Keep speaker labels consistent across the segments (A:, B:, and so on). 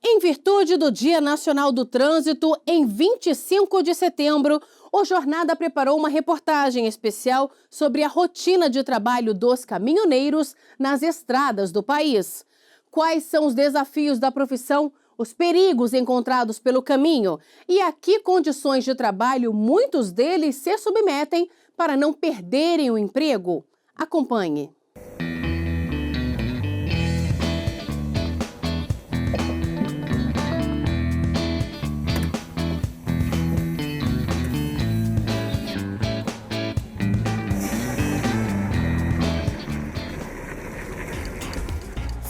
A: Em virtude do Dia Nacional do Trânsito, em 25 de setembro, o Jornada preparou uma reportagem especial sobre a rotina de trabalho dos caminhoneiros nas estradas do país. Quais são os desafios da profissão, os perigos encontrados pelo caminho e a que condições de trabalho muitos deles se submetem para não perderem o emprego? Acompanhe.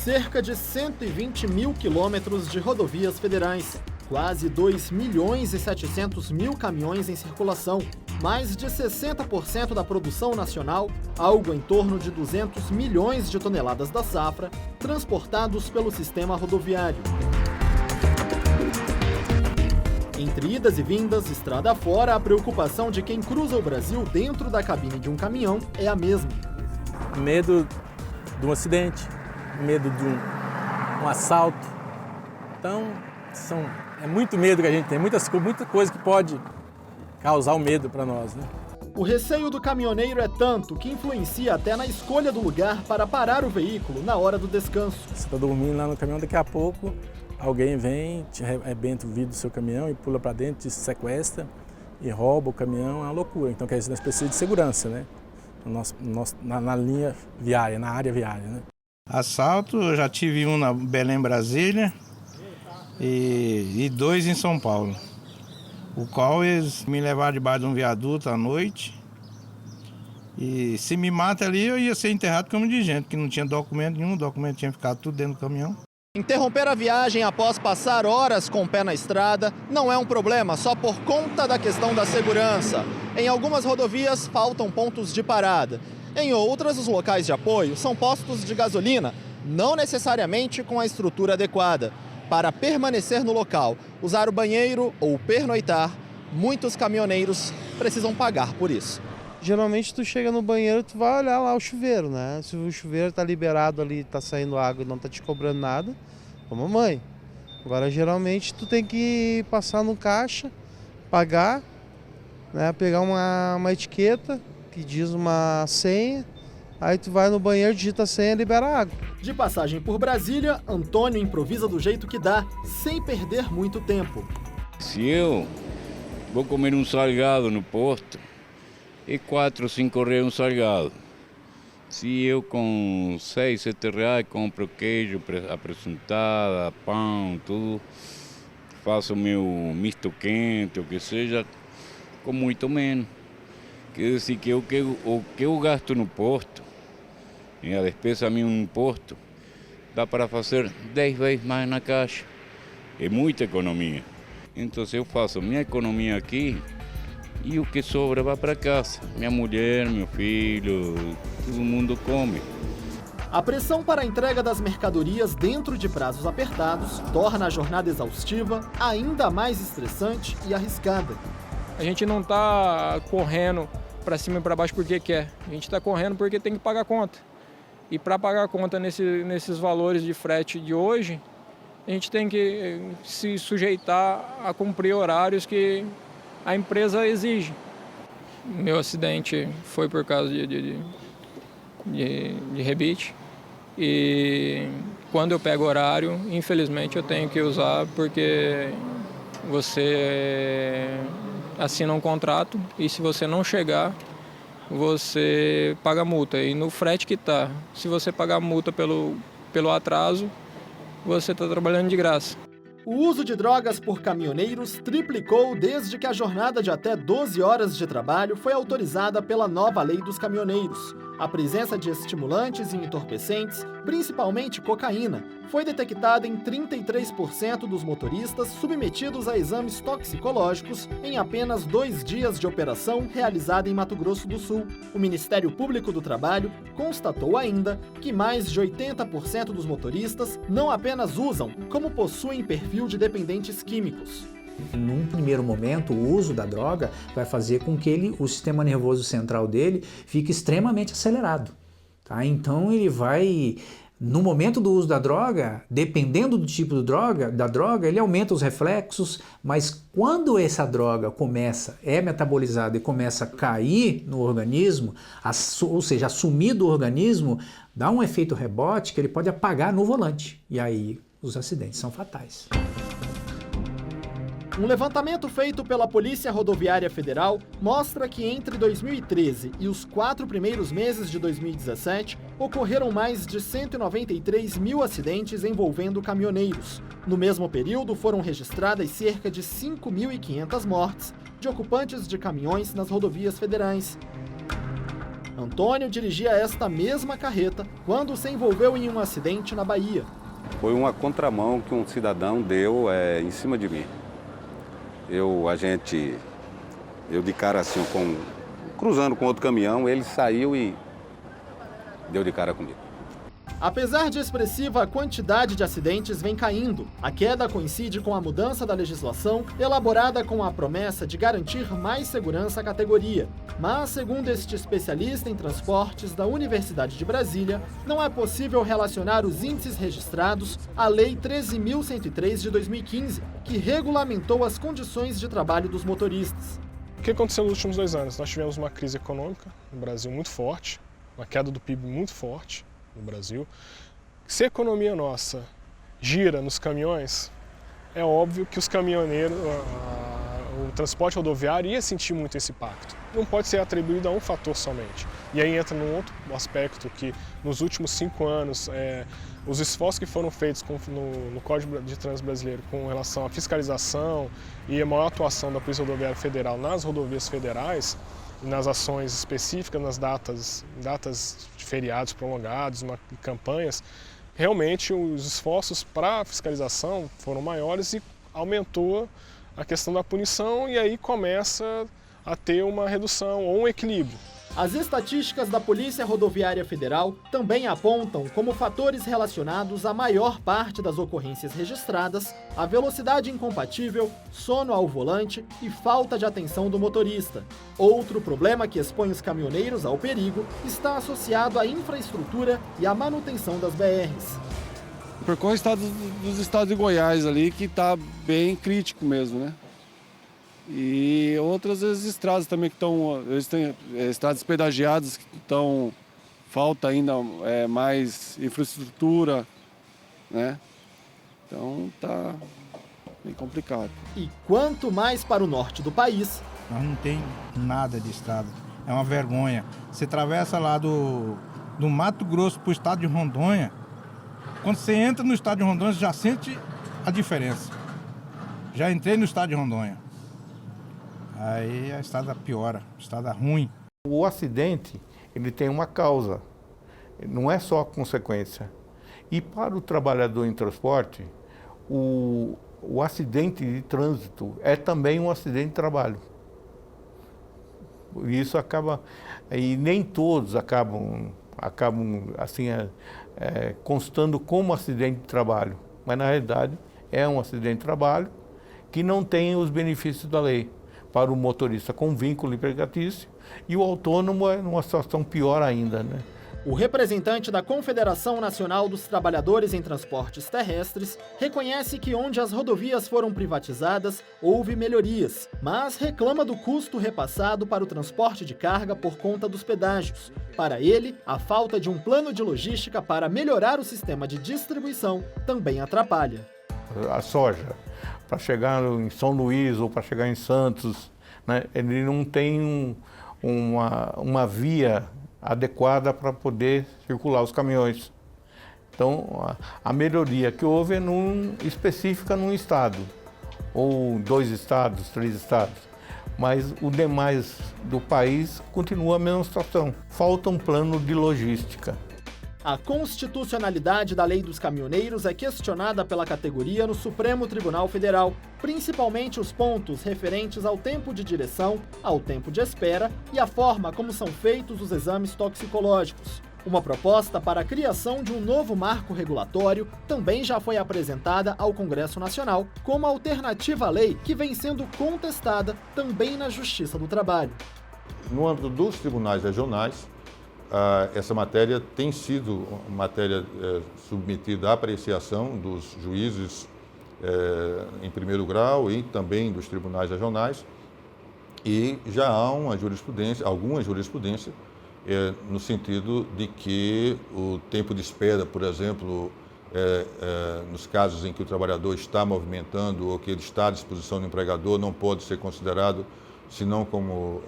B: Cerca de 120 mil quilômetros de rodovias federais, quase 2 milhões e 700 mil caminhões em circulação, mais de 60% da produção nacional, algo em torno de 200 milhões de toneladas da safra, transportados pelo sistema rodoviário. Entre idas e vindas, estrada afora, a preocupação de quem cruza o Brasil dentro da cabine de um caminhão é a mesma.
C: Medo de um acidente, medo de um assalto. Então, é muito medo que a gente tem, muita coisa que pode causar o medo para nós, né?
B: O receio do caminhoneiro é tanto que influencia até na escolha do lugar para parar o veículo na hora do descanso.
C: Você está dormindo lá no caminhão, daqui a pouco alguém vem, te arrebenta o vidro do seu caminhão e pula para dentro, te sequestra e rouba o caminhão, é uma loucura. Então, quer dizer, nós precisamos de segurança, né? Na linha viária, na área viária, né?
D: Assalto, eu já tive um na Belém, Brasília e 2 em São Paulo. O qual eles me levaram debaixo de um viaduto à noite e se me mata ali eu ia ser enterrado como indigente, que não tinha documento nenhum, o documento tinha ficado tudo dentro do caminhão.
B: Interromper a viagem após passar horas com o pé na estrada não é um problema só por conta da questão da segurança. Em algumas rodovias faltam pontos de parada. Em outras, os locais de apoio são postos de gasolina, não necessariamente com a estrutura adequada. Para permanecer no local, usar o banheiro ou pernoitar, muitos caminhoneiros precisam pagar por isso.
E: Geralmente tu chega no banheiro, tu vai olhar lá o chuveiro, né? Se o chuveiro tá liberado ali, tá saindo água e não tá te cobrando nada, toma banho. Agora, geralmente, tu tem que passar no caixa, pagar, né? Pegar uma etiqueta que diz uma senha, aí tu vai no banheiro, digita a senha e libera a água.
B: De passagem por Brasília, Antônio improvisa do jeito que dá, sem perder muito tempo.
F: Se eu vou comer um salgado no posto, é 4 ou 5 reais um salgado. Se eu com 6, 7 reais compro queijo, apresuntada, pão, tudo, faço meu misto quente, o que seja, com muito menos. Quer dizer que o que eu gasto no posto, e a despesa minha no posto, dá para fazer 10 vezes mais na caixa. É muita economia. Então eu faço minha economia aqui e o que sobra vai para casa. Minha mulher, meu filho, todo mundo come.
B: A pressão para a entrega das mercadorias dentro de prazos apertados torna a jornada exaustiva ainda mais estressante e arriscada.
G: A gente não está correndo para cima e para baixo porque quer. A gente está correndo porque tem que pagar a conta. E para pagar a conta nesses valores de frete de hoje, a gente tem que se sujeitar a cumprir horários que a empresa exige. Meu acidente foi por causa de rebite. E quando eu pego horário, infelizmente eu tenho que usar porque você assina um contrato e se você não chegar, você paga multa. E no frete que está, se você pagar multa pelo atraso, você está trabalhando de graça.
B: O uso de drogas por caminhoneiros triplicou desde que a jornada de até 12 horas de trabalho foi autorizada pela nova lei dos caminhoneiros. A presença de estimulantes e entorpecentes, principalmente cocaína, foi detectada em 33% dos motoristas submetidos a exames toxicológicos em apenas 2 dias de operação realizada em Mato Grosso do Sul. O Ministério Público do Trabalho constatou ainda que mais de 80% dos motoristas não apenas usam, como possuem perfil de dependentes químicos.
H: Num primeiro momento, o uso da droga vai fazer com que o sistema nervoso central dele fique extremamente acelerado. Tá? Então ele vai No momento do uso da droga, dependendo do tipo da droga, ele aumenta os reflexos, mas quando essa droga é metabolizada e começa a cair no organismo, ou seja, sumir do organismo, dá um efeito rebote que ele pode apagar no volante. E aí os acidentes são fatais.
B: Um levantamento feito pela Polícia Rodoviária Federal mostra que entre 2013 e os 4 primeiros meses de 2017, ocorreram mais de 193 mil acidentes envolvendo caminhoneiros. No mesmo período, foram registradas cerca de 5.500 mortes de ocupantes de caminhões nas rodovias federais. Antônio dirigia esta mesma carreta quando se envolveu em um acidente na Bahia.
I: Foi uma contramão que um cidadão deu em cima de mim. Eu de cara assim, cruzando com outro caminhão, ele saiu e deu de cara comigo.
B: Apesar de expressiva, a quantidade de acidentes vem caindo. A queda coincide com a mudança da legislação, elaborada com a promessa de garantir mais segurança à categoria. Mas, segundo este especialista em transportes da Universidade de Brasília, não é possível relacionar os índices registrados à Lei 13.103 de 2015, que regulamentou as condições de trabalho dos motoristas.
J: O que aconteceu nos últimos 2 anos? Nós tivemos uma crise econômica no Brasil muito forte, uma queda do PIB muito forte no Brasil. Se a economia nossa gira nos caminhões, é óbvio que os caminhoneiros, o transporte rodoviário ia sentir muito esse impacto. Não pode ser atribuído a um fator somente. E aí entra num outro aspecto que nos últimos 5 anos, os esforços que foram feitos no Código de Trânsito Brasileiro com relação à fiscalização e a maior atuação da Polícia Rodoviária Federal nas rodovias federais, nas ações específicas, nas datas de feriados prolongados, campanhas, realmente os esforços para a fiscalização foram maiores e aumentou a questão da punição e aí começa a ter uma redução ou um equilíbrio.
B: As estatísticas da Polícia Rodoviária Federal também apontam como fatores relacionados à maior parte das ocorrências registradas a velocidade incompatível, sono ao volante e falta de atenção do motorista. Outro problema que expõe os caminhoneiros ao perigo está associado à infraestrutura e à manutenção das BRs.
K: Percorre dos estados de Goiás ali, que está bem crítico mesmo, né? E outras as estradas também que estão, eles têm estradas pedagiadas que estão, falta ainda mais infraestrutura, né? Então tá bem complicado.
B: E quanto mais para o norte do país...
D: Nós não tem nada de estrada, é uma vergonha. Você atravessa lá do Mato Grosso para o estado de Rondônia, quando você entra no estado de Rondônia, você já sente a diferença. Já entrei no estado de Rondônia. Aí a estrada piora, a estrada ruim.
L: O acidente, ele tem uma causa, não é só consequência. E para o trabalhador em transporte, o acidente de trânsito é também um acidente de trabalho. Isso acaba, e nem todos acabam assim, constando como acidente de trabalho, mas na realidade é um acidente de trabalho que não tem os benefícios da lei. Para o motorista com vínculo empregatício e o autônomo é numa situação pior ainda, né?
B: O representante da Confederação Nacional dos Trabalhadores em Transportes Terrestres reconhece que onde as rodovias foram privatizadas, houve melhorias, mas reclama do custo repassado para o transporte de carga por conta dos pedágios. Para ele, a falta de um plano de logística para melhorar o sistema de distribuição também atrapalha.
L: A soja, para chegar em São Luís ou para chegar em Santos, né, ele não tem uma via adequada para poder circular os caminhões. Então, a melhoria que houve é específica num estado, ou 2 estados, 3 estados, mas o demais do país continua a mesma situação. Falta um plano de logística.
B: A constitucionalidade da Lei dos Caminhoneiros é questionada pela categoria no Supremo Tribunal Federal, principalmente os pontos referentes ao tempo de direção, ao tempo de espera e à forma como são feitos os exames toxicológicos. Uma proposta para a criação de um novo marco regulatório também já foi apresentada ao Congresso Nacional como alternativa à lei que vem sendo contestada também na Justiça do Trabalho.
M: No âmbito dos tribunais regionais, essa matéria tem sido matéria submetida à apreciação dos juízes em primeiro grau e também dos tribunais regionais, e já há alguma jurisprudência no sentido de que o tempo de espera, por exemplo, nos casos em que o trabalhador está movimentando ou que ele está à disposição do empregador, não pode ser considerado senão como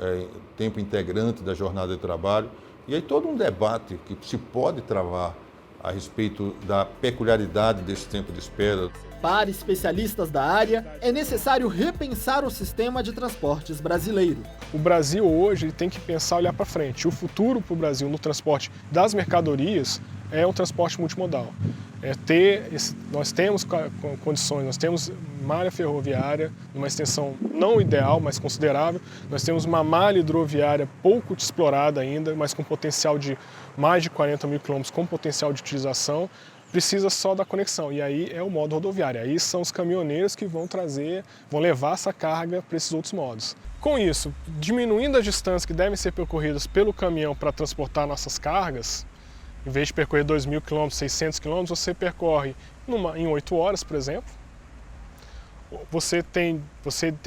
M: tempo integrante da jornada de trabalho. E aí todo um debate que se pode travar a respeito da peculiaridade desse tempo de espera.
B: Para especialistas da área, é necessário repensar o sistema de transportes brasileiro.
J: O Brasil hoje tem que pensar, olhar para frente. O futuro para o Brasil no transporte das mercadorias é um transporte multimodal. Nós temos condições, nós temos malha ferroviária, numa extensão não ideal, mas considerável. Nós temos uma malha hidroviária pouco explorada ainda, mas com potencial de mais de 40 mil quilômetros, com potencial de utilização. Precisa só da conexão, e aí é o modo rodoviário. Aí são os caminhoneiros que vão levar essa carga para esses outros modos. Com isso, diminuindo as distâncias que devem ser percorridas pelo caminhão para transportar nossas cargas, em vez de percorrer 2.000 km, 600 km, você percorre em 8 horas, por exemplo. Você tem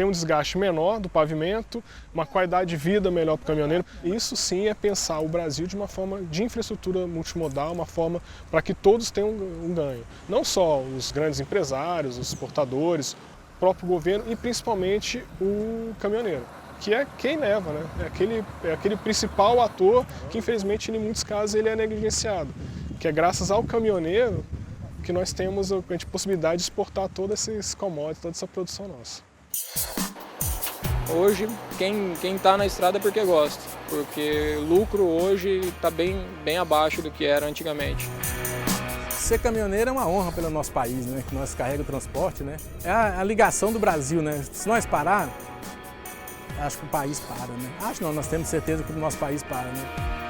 J: um desgaste menor do pavimento, uma qualidade de vida melhor para o caminhoneiro. Isso sim é pensar o Brasil de uma forma de infraestrutura multimodal, uma forma para que todos tenham um ganho. Não só os grandes empresários, os exportadores, o próprio governo e principalmente o caminhoneiro, que é quem leva, né? É aquele principal ator que infelizmente em muitos casos ele é negligenciado, que é graças ao caminhoneiro que nós temos a possibilidade de exportar todos esses commodities, toda essa produção nossa.
G: Hoje, quem está na estrada é porque gosta, porque o lucro hoje está bem abaixo do que era antigamente.
C: Ser caminhoneiro é uma honra pelo nosso país, né? Que nós carregamos o transporte, né? É a ligação do Brasil, né? Se nós parar, acho que o país para, né? Acho não, nós temos certeza que o nosso país para, né?